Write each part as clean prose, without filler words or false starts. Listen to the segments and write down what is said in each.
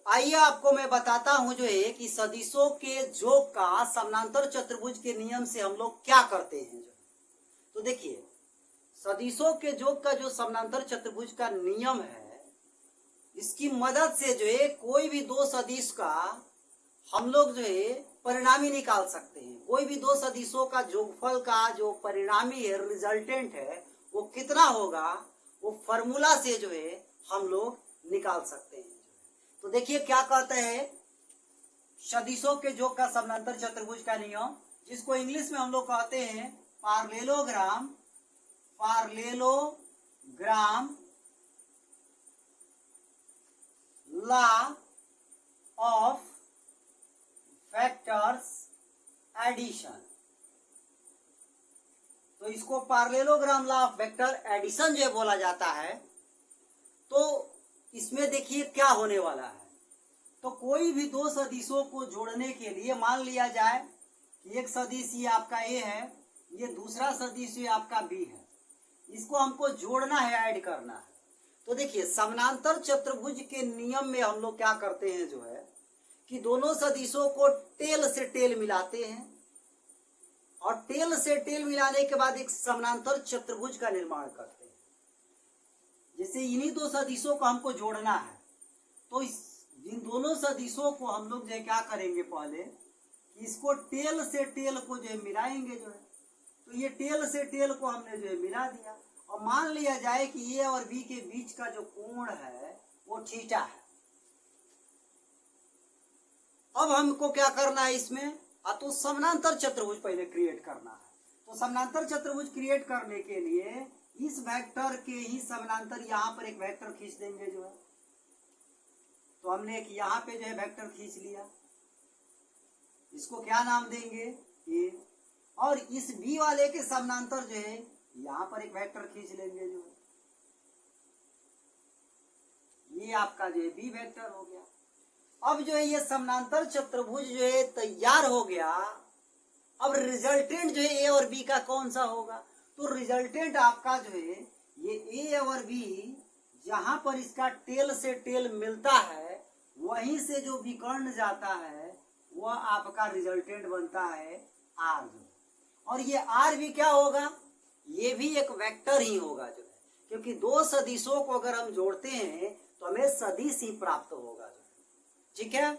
आइए आपको मैं बताता हूं जो है कि सदिशों के योग का समानांतर चतुर्भुज के नियम से हम लोग क्या करते हैं। तो देखिए, सदिशों के योग का जो समानांतर चतुर्भुज का नियम है, इसकी मदद से जो है कोई भी दो सदिश का हम लोग जो है परिणामी निकाल सकते हैं। कोई भी दो सदिशों का योगफल का जो परिणामी है, रिजल्टेंट है, वो कितना होगा, वो फॉर्मूला से जो है हम लोग निकाल सकते हैं। तो देखिए क्या कहते हैं सदिशों के योग का समानांतर चतुर्भुज का नियम, जिसको इंग्लिश में हम लोग कहते हैं parallelogram law of vectors addition. तो इसको parallelogram law of vector addition जो बोला जाता है। तो इसमें देखिए क्या होने वाला है। तो कोई भी दो सदिशों को जोड़ने के लिए मान लिया जाए कि एक सदिश ये आपका ए है, ये दूसरा सदिश ये आपका बी है, इसको हमको जोड़ना है, ऐड करना है। तो देखिए समानांतर चतुर्भुज के नियम में हम लोग क्या करते हैं जो है कि दोनों सदिशों को टेल से टेल मिलाते हैं और टेल से टेल मिलाने के बाद एक समानांतर चतुर्भुज का निर्माण करते हैं। जैसे इन्हीं दो सदिशों को हमको जोड़ना है, तो इन दोनों सदिशों को हम लोग जो क्या करेंगे, पहले इसको टेल से टेल को जो है मिलाएंगे जो है। तो ये टेल से टेल को हमने जो है मिला दिया और मान लिया जाए कि ए और बी के बीच का जो कोण है वो थीटा है। अब हमको क्या करना है इसमें, तो समानांतर चतुर्भुज पहले क्रिएट करना है। तो समानांतर चतुर्भुज क्रिएट करने के लिए इस वेक्टर के ही समानांतर यहाँ पर एक वेक्टर खींच देंगे जो है। तो हमने एक यहाँ पे जो है वेक्टर खींच लिया, इसको क्या नाम देंगे, ए। और इस बी वाले के समानांतर जो है यहाँ पर एक वेक्टर खींच लेंगे जो है, ये आपका जो है बी वेक्टर हो गया। अब जो है ये समानांतर चतुर्भुज जो है तैयार हो गया। अब रिजल्टेंट जो है ए और बी का कौन सा होगा, तो रिजल्टेंट आपका जो है ये ए और बी जहां पर इसका टेल से टेल मिलता है वहीं से जो विकर्ण जाता है वह आपका रिजल्टेंट बनता है आर। और ये आर भी क्या होगा, ये भी एक वेक्टर ही होगा जो है, क्योंकि दो सदिशों को अगर हम जोड़ते हैं तो हमें सदिश ही प्राप्त होगा जो है। ठीक है,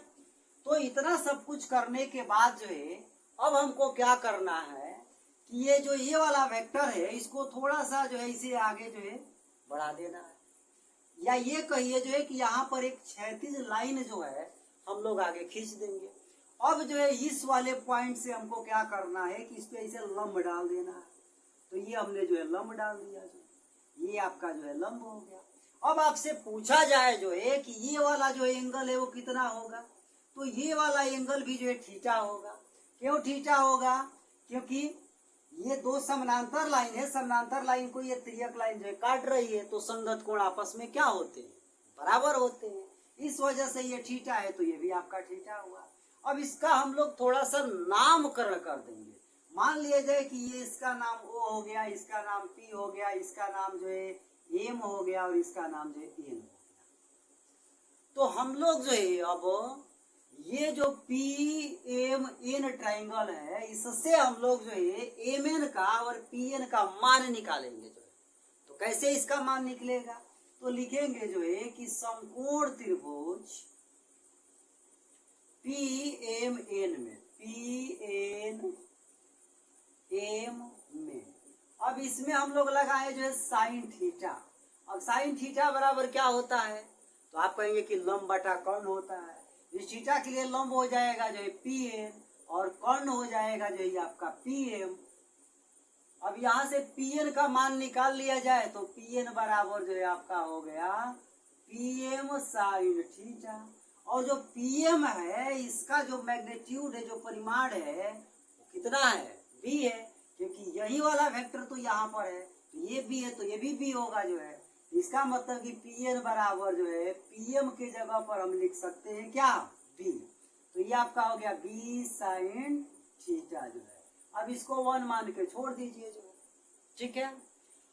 तो इतना सब कुछ करने के बाद जो है अब हमको क्या करना है कि ये जो ये वाला वेक्टर है इसको थोड़ा सा जो है इसे आगे जो है बढ़ा देना है, या ये कहिए जो है कि यहाँ पर एक क्षैतिज लाइन जो है हम लोग आगे खींच देंगे। अब जो है इस वाले पॉइंट से हमको क्या करना है कि इस पे इसे लंब डाल देना है। तो ये हमने जो है लंब डाल दिया, जो ये आपका जो है लंब हो गया। अब आपसे पूछा जाए जो है कि ये वाला जो एंगल है वो कितना होगा, तो ये वाला एंगल भी जो है थीटा होगा। क्यों थीटा होगा, क्योंकि ये दो समानांतर लाइन है, समानांतर लाइन को ये तिर्यक लाइन जो है काट रही है, तो संगत कोण आपस में क्या होते हैं, बराबर होते हैं। इस वजह से ये थीटा है, तो ये भी आपका थीटा हुआ। अब इसका हम लोग थोड़ा सा नामकरण कर देंगे। मान लिया जाए कि ये इसका नाम ओ हो गया, इसका नाम पी हो गया, इसका नाम जो है एम हो गया और इसका नाम जो है एन हो गया। तो हम लोग जो है अब ये जो पी एम एन ट्राइंगल है, इससे हम लोग जो है एम एन का और पी एन का मान निकालेंगे जो है। तो कैसे इसका मान निकलेगा, तो लिखेंगे जो है कि समकोण त्रिभुज पी एम एन में, पी एन एम में, अब इसमें हम लोग लगाए जो है साइन थीटा। अब साइन थीटा बराबर क्या होता है, तो आप कहेंगे कि लंब बटा कर्ण होता है। इस थीटा के लिए लंब हो जाएगा जो है पी एन और कर्ण हो जाएगा जो है आपका पी एम। अब यहाँ से पी एन का मान निकाल लिया जाए तो पी एन बराबर जो है आपका हो गया पी एम साइन थीटा। और जो पी एम है इसका जो मैग्नीट्यूड है, जो परिमाण है, वो कितना है, बी है, क्योंकि यही वाला वेक्टर तो यहाँ पर है, तो ये बी है, तो ये भी बी होगा जो है। इसका मतलब कि पी एन बराबर जो है पी एम के जगह पर हम लिख सकते हैं क्या, बी। तो ये आपका हो गया बी साइन थीटा जो है। अब इसको 1 मान के छोड़ दीजिए जो है, ठीक है।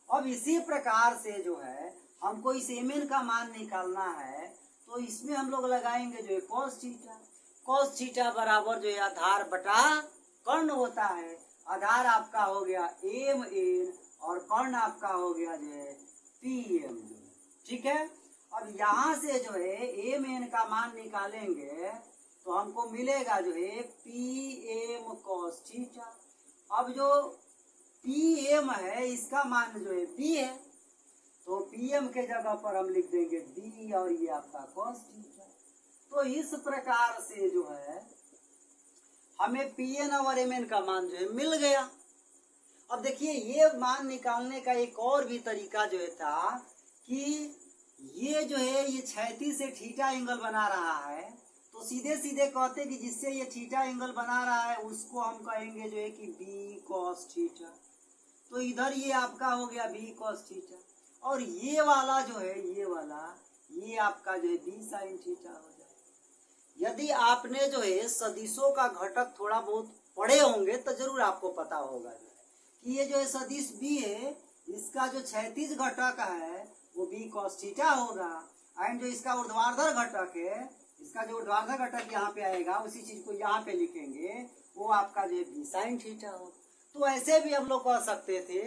अब इसी प्रकार से जो है हमको इस एम एन का मान निकालना है, तो तो इसमें हम लोग लगाएंगे जो है कॉस थीटा। कॉस थीटा बराबर जो है आधार बटा कर्ण होता है। आधार आपका हो गया एम एन और कर्ण आपका हो गया जो है पी एम। ठीक है, अब यहाँ से जो है एम एन का मान निकालेंगे तो हमको मिलेगा जो है पी एम कॉस थीटा। अब जो पी एम है इसका मान जो है बी है, तो पी एम के जगह पर हम लिख देंगे बी और ये आपका कॉस थीटा। तो इस प्रकार से जो है हमें पी एन और एम एन का मान जो है मिल गया। अब देखिए ये मान निकालने का एक और भी तरीका जो है था कि ये जो है ये क्षैतिज से थीटा एंगल बना रहा है, तो सीधे सीधे कहते कि जिससे ये थीटा एंगल बना रहा है उसको हम कहेंगे जो है कि बी कॉस थीटा। तो इधर ये आपका हो गया बी कॉस थीटा और ये वाला जो है ये वाला ये आपका जो है बी साइन थीटा हो जाए। यदि आपने जो है सदिशों का घटक थोड़ा बहुत पढ़े होंगे तो जरूर आपको पता होगा जो है कि ये जो है सदिश बी है, इसका जो क्षैतिज घटक है वो बी कॉस थीटा होगा, एंड जो इसका ऊर्ध्वाधर घटक है, इसका जो ऊर्ध्वाधर घटक यहाँ पे आएगा उसी चीज को यहाँ पे लिखेंगे, वो आपका जो है बी साइन थीटा होगा। तो ऐसे भी हम लोग कह सकते थे,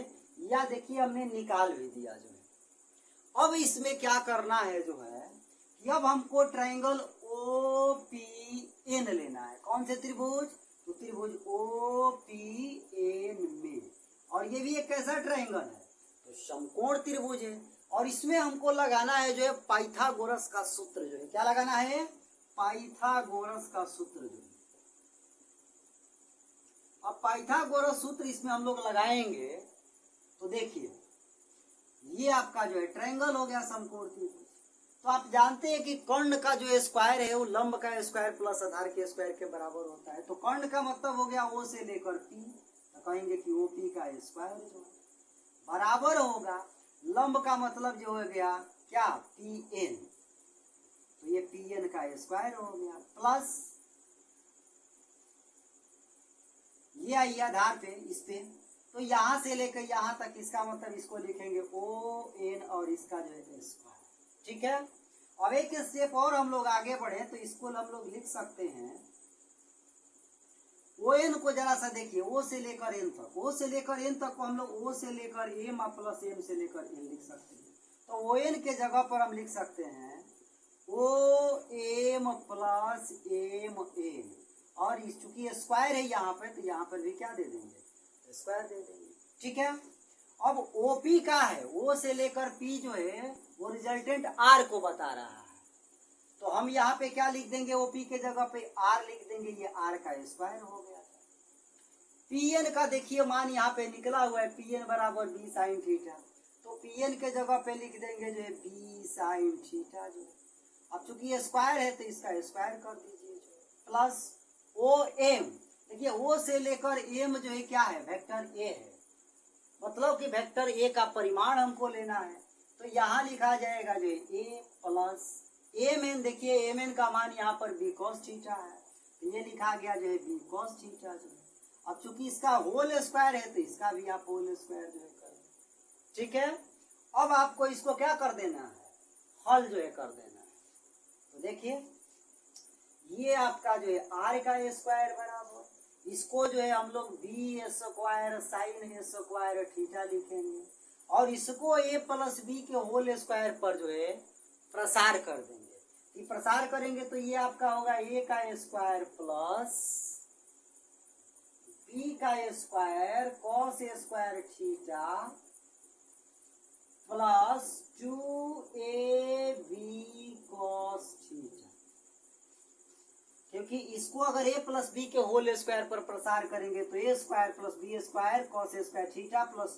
या देखिए हमने निकाल भी दिया जो है। अब इसमें क्या करना है जो है कि अब हमको ट्रायंगल ओ पी एन लेना है। कौन से त्रिभुज? तो त्रिभुज ओ पी एन में, और ये भी एक कैसा ट्रायंगल है? तो समकोण त्रिभुज है। और इसमें हमको लगाना है जो है पाइथागोरस का सूत्र जो है, क्या लगाना है? पाइथागोरस का सूत्र जो है। अब पाइथागोरस सूत्र इसमें हम लोग लगाएंगे तो देखिए ये आपका जो है ट्रायंगल हो गया समकोण त्रिभुज। तो आप जानते हैं कि कर्ण का जो स्क्वायर है वो लंब का स्क्वायर प्लस आधार के स्क्वायर के बराबर होता है। तो कर्ण का मतलब हो गया ओ से लेकर पी, तो कहेंगे कि ओ पी का स्क्वायर जो है बराबर होगा लंब का मतलब जो हो गया क्या? P N. तो ये पी एन का स्क्वायर हो गया प्लस ये आइए आधार पे इस पे, तो यहां से लेकर यहां तक इसका मतलब इसको लिखेंगे ओ एन और इसका जो है स्क्वायर। ठीक है, अब एक स्टेप और हम लोग आगे बढ़े तो इसको हम लोग लिख सकते हैं ओ एन को जरा सा देखिए, ओ से लेकर एन तक, ओ से लेकर एन तक को हम लोग ओ से लेकर एम प्लस एम से लेकर एन लिख सकते हैं। तो ओ एन के जगह पर हम लिख सकते हैं O M plus M N, और चूंकि स्क्वायर है यहाँ पे तो यहाँ पर भी क्या दे देंगे? स्क्वायर दे देंगे। ठीक है, अब ओपी का है, ओ से लेकर पी जो है वो रिजल्टेंट आर को बता रहा है, तो हम यहाँ पे क्या लिख देंगे? ओपी के जगह पे आर लिख देंगे, ये आर का स्क्वायर हो गया। पीएन का देखिए मान यहाँ पे निकला हुआ है, पीएन बराबर बी साइन थीटा, तो पीएन के जगह पे लिख देंगे जो है बी साइन थीटा जो है। अब चूंकि ये स्क्वायर है तो इसका स्क्वायर कर दीजिए प्लस ओ एम। देखिए ओ से लेकर एम जो है क्या है? वेक्टर ए है, मतलब कि वेक्टर ए का परिमाण हमको लेना है, तो यहाँ लिखा जाएगा जो है ए प्लस एम एन। देखिए एम एन का मान यहाँ पर बी कॉस थीटा है, तो ये लिखा गया जो है बी कॉस थीटा जो है। अब चूंकि इसका होल स्क्वायर है तो इसका भी आप होल स्क्वायर जो है कर दें। ठीक है, अब आपको इसको क्या कर देना है? हल जो है कर देना है। तो देखिए ये आपका जो है आर का स्क्वायर बराबर, इसको जो है हम लोग B square sine square theta लिखेंगे, और इसको ए प्लस बी के होल स्क्वायर पर जो है प्रसार कर देंगे। प्रसार करेंगे तो ये आपका होगा ए का स्क्वायर प्लस बी का square cos square theta plus 2ab cos theta, क्योंकि इसको अगर ए प्लस बी के होल स्क्वायर पर प्रसार करेंगे तो A square plus B square cos square theta plus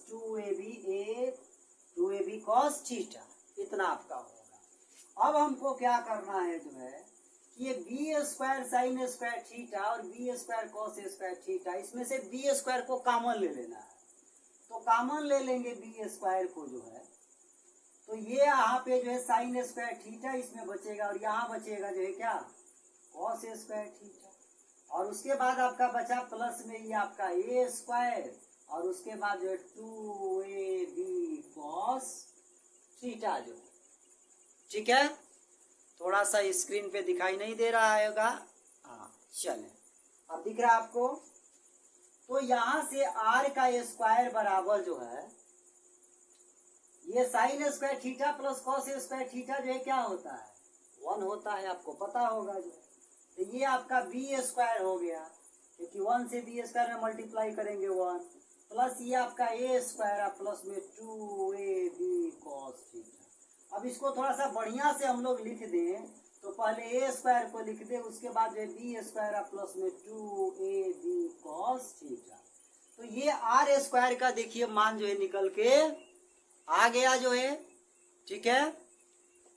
2ab cos theta, इतना आपका होगा। अब हमको क्या करना है जो है कि ये B square sine square theta और B square cos square theta, इसमें से बी स्क्वायर को कॉमन ले लेना है। तो कॉमन ले लेंगे बी स्क्वायर को जो है, तो ये यहाँ पे जो है साइन स्क्वायर थीटा इसमें बचेगा, और यहाँ बचेगा जो है क्या? कॉस स्क्वायर थीटा, और उसके बाद आपका बचा प्लस में ये आपका ए स्क्वायर, और उसके बाद जो है 2ab कॉस थीटा जो है। ठीक है, थोड़ा सा स्क्रीन पे दिखाई नहीं दे रहा होगा। हाँ चले, अब दिख रहा है आपको। तो यहाँ से r का स्क्वायर बराबर जो है ये sign square theta plus cos square theta जो है क्या होता है, 1 होता है, आपको पता होगा जो। तो ये आपका बी स्क्वायर हो गया, क्योंकि 1 से बी स्क्वायर में मल्टीप्लाई करेंगे 1, प्लस ये आपका ए स्क्वायर प्लस में 2ab कॉस थीटा। अब इसको थोड़ा सा बढ़िया से हम लोग लिख दें, तो पहले ए स्क्वायर को लिख दे, उसके बाद जो बी स्क्वायर प्लस में 2ab कॉस थीटा। तो ये आर स्क्वायर का देखिए मान जो है निकल के आ गया जो है, ठीक है।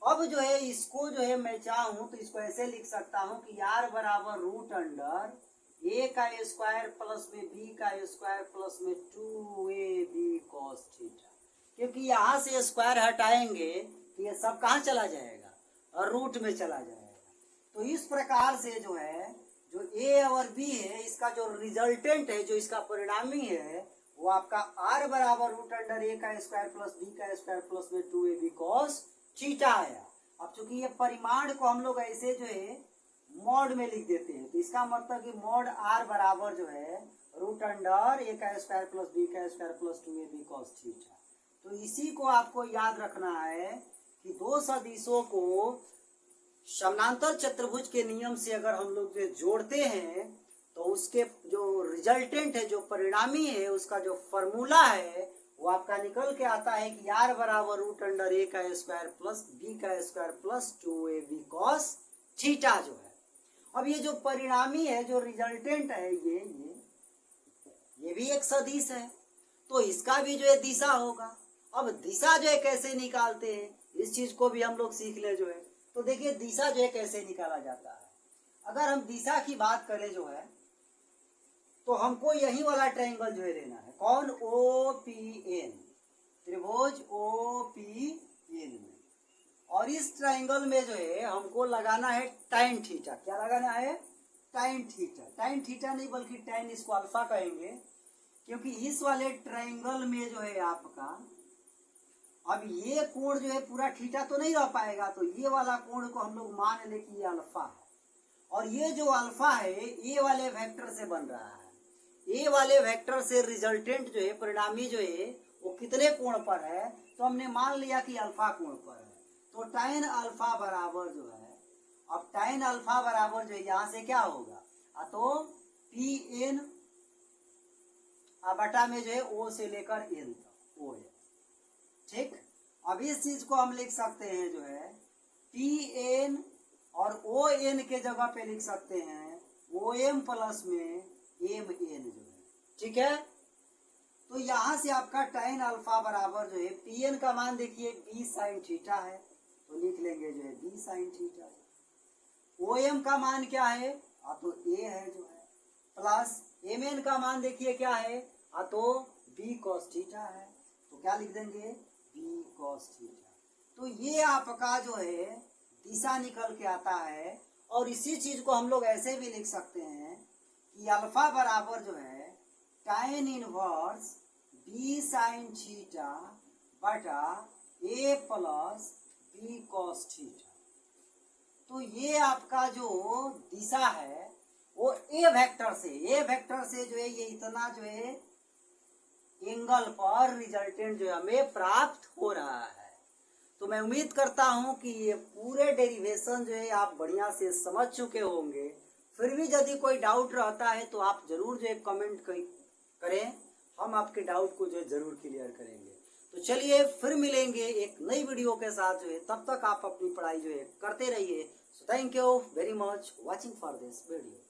अब जो है इसको जो है मैं चाहूं तो इसको ऐसे लिख सकता हूं कि आर बराबर रूट अंडर ए का स्क्वायर प्लस में बी का स्क्वायर प्लस में 2ab कॉस थीटा, क्योंकि यहाँ से स्क्वायर हटाएंगे तो ये सब कहाँ चला जाएगा, और रूट में चला जाएगा। तो इस प्रकार से जो है जो ए और बी है इसका जो रिजल्टेंट है, जो इसका परिणामी है, वो आपका r बराबर रूट अंडर ए का स्क्वायर प्लस बी का स्क्वायर प्लस में 2ab कॉस थीटा आया। अब चूंकि ये परिमाण को हम लोग ऐसे जो है मॉड में लिख देते हैं, तो इसका मतलब कि मॉड r बराबर जो है रूट अंडर ए का स्क्वायर प्लस बी का square plus 2ab cos theta. तो इसी को आपको याद रखना है कि दो सदिशों को समानांतर चतुर्भुज के नियम से अगर हम लोग जो जोड़ते हैं तो उसके जो रिजल्टेंट है, जो परिणामी है, उसका जो फॉर्मूला है वो आपका निकल के आता है कि r बराबर रूट अंडर ए का स्क्वायर प्लस बी का square plus 2ab cos theta जो है। अब ये जो परिणामी है, जो रिजल्टेंट है, ये भी एक सदिश है, तो इसका भी जो है दिशा होगा। अब दिशा जो है कैसे निकालते हैं, इस चीज को भी हम लोग सीख ले जो है। तो देखिए दिशा जो है कैसे निकाला जाता है। अगर हम दिशा की बात करें जो है, तो हमको यही वाला ट्रायंगल जो है लेना है, कौन, OPN, त्रिभुज OPN में। और इस ट्रायंगल में जो है हमको लगाना है tan थीटा। क्या लगाना है, tan थीटा। tan थीटा नहीं बल्कि tan, इसको अल्फा कहेंगे, क्योंकि इस वाले ट्रायंगल में जो है आपका अब ये कोण जो है पूरा थीटा तो नहीं रह पाएगा, तो ये वाला कोण को हम लोग मान ले कि ये अल्फा है। और ये जो अल्फा है ए वाले वेक्टर से बन रहा है। ए वाले वेक्टर से रिजल्टेंट जो है, परिणामी जो है, वो कितने कोण पर है, तो हमने मान लिया कि अल्फा कोण पर है। तो tan अल्फा बराबर जो है, अब tan अल्फा बराबर जो है यहाँ से क्या होगा, तो PN बटा में जो है O से लेकर N तक O है, ठीक। अब इस चीज को हम लिख सकते हैं जो है PN और ON के जगह पे लिख सकते हैं OM प्लस में MN जो है, ठीक है। तो यहाँ से आपका tan अल्फा बराबर जो है PN का मान देखिए B साइन थीटा है, तो लिख लेंगे जो है B साइन थीटा। OM का मान क्या है, तो A है जो है, प्लस MN का मान देखिए क्या है, तो B cos थीटा है, तो क्या लिख देंगे B cos थीटा। तो ये आपका जो है दिशा निकल के आता है। और इसी चीज को हम लोग ऐसे भी लिख सकते हैं कि अल्फा बराबर जो है tan inverse B sine theta बटा A plus B cos theta. तो ये आपका जो दिशा है वो ए वेक्टर से जो है ये इतना जो है एंगल पर रिजल्टेंट जो है हमें प्राप्त हो रहा है। तो मैं उम्मीद करता हूं कि ये पूरे डेरिवेशन जो है आप बढ़िया से समझ चुके होंगे। फिर भी यदि कोई डाउट रहता है तो आप जरूर जो है कमेंट करें, हम आपके डाउट को जो है जरूर क्लियर करेंगे। तो चलिए फिर मिलेंगे एक नई वीडियो के साथ जो है, तब तक आप अपनी पढ़ाई जो है करते रहिए। So thank you very much watching for this video.